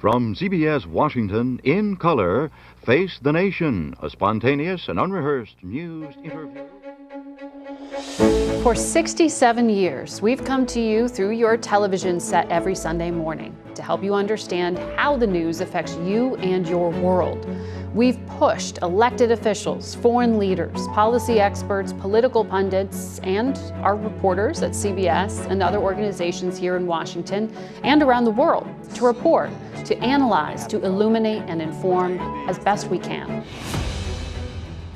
From CBS Washington, in color, Face the Nation, a spontaneous and unrehearsed news interview. For 67 years, we've come to you through your television set every Sunday morning to help you understand how the news affects you and your world. We've pushed elected officials, foreign leaders, policy experts, political pundits, and our reporters at CBS and other organizations here in Washington and around the world to report, to analyze, to illuminate, and inform as best we can.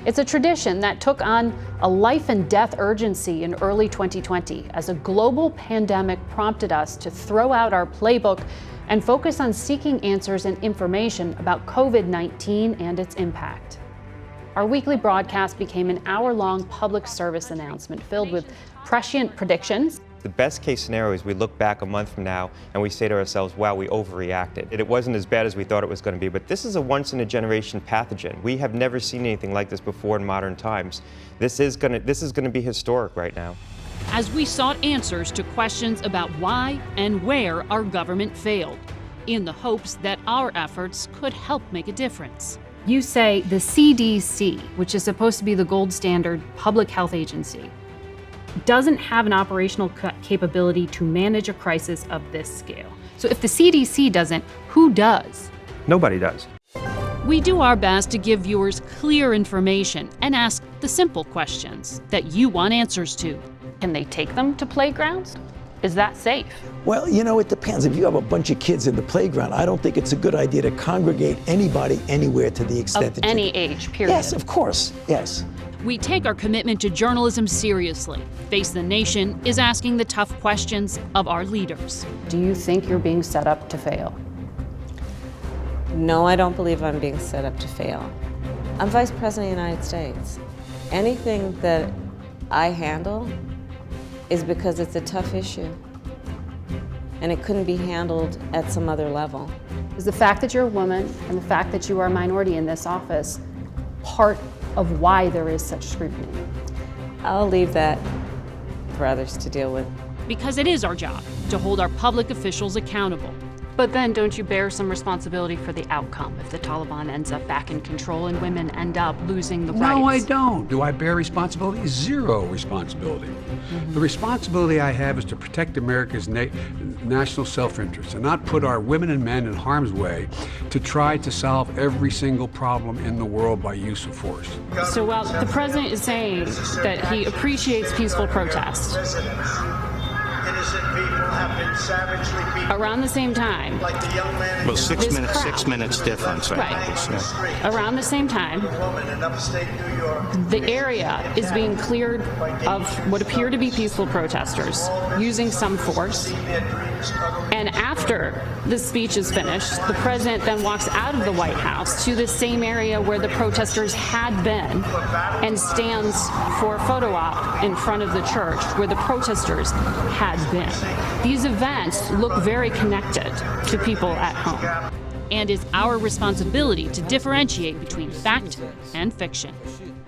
It's a tradition that took on a life and death urgency in early 2020 as a global pandemic prompted us to throw out our playbook and focus on seeking answers and information about COVID-19 and its impact. Our weekly broadcast became an hour-long public service announcement filled with prescient predictions. The best case scenario is we look back a month from now and we say to ourselves, wow, we overreacted. It wasn't as bad as we thought it was going to be, but this is a once-in-a-generation pathogen. We have never seen anything like this before in modern times. This is going to be historic right now. As we sought answers to questions about why and where our government failed, in the hopes that our efforts could help make a difference. You say the CDC, which is supposed to be the gold standard public health agency, doesn't have an operational capability to manage a crisis of this scale. So if the CDC doesn't, who does? Nobody does. We do our best to give viewers clear information and ask the simple questions that you want answers to. Can they take them to playgrounds? Is that safe? Well, you know, it depends. If you have a bunch of kids in the playground, I don't think it's a good idea to congregate anybody anywhere to the extent of that any age, period. Yes, of course, yes. We take our commitment to journalism seriously. Face the Nation is asking the tough questions of our leaders. Do you think you're being set up to fail? No, I don't believe I'm being set up to fail. I'm Vice President of the United States. Anything that I handle is because it's a tough issue, and it couldn't be handled at some other level. Is the fact that you're a woman and the fact that you are a minority in this office part of why there is such scrutiny? I'll leave that for others to deal with. Because it is our job to hold our public officials accountable. But then don't you bear some responsibility for the outcome if the Taliban ends up back in control and women end up losing the rights? No, I don't. Do I bear responsibility? Zero responsibility. The responsibility I have is to protect America's national self-interest and not put our women and men in harm's way to try to solve every single problem in the world by use of force. So while the president is saying that he appreciates peaceful protest, around the same time, well, 6 minutes difference. Right. Around the same time, the area is being cleared of what appear to be peaceful protesters using some force. And after the speech is finished, the president then walks out of the White House to the same area where the protesters had been and stands for a photo op in front of the church where the protesters had been. These events look very connected to people at home. And it's our responsibility to differentiate between fact and fiction.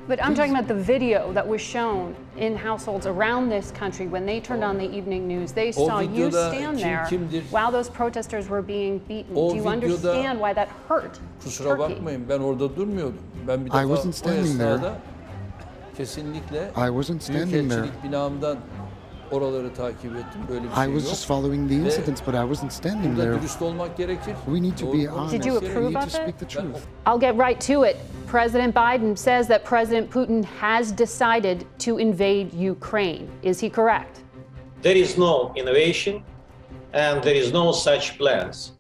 But I'm talking about the video that was shown in households around this country. When they turned on the evening news, they saw you stand there while those protesters were being beaten. Do you understand why that hurt Turkey? I wasn't standing there. I wasn't standing there. I was just following the incidents, but I wasn't standing there. We need to be honest. Did you approve we need of to speak it? the truth. I'll get right to it. President Biden says that President Putin has decided to invade Ukraine. Is he correct? There is no innovation and there is no such plans.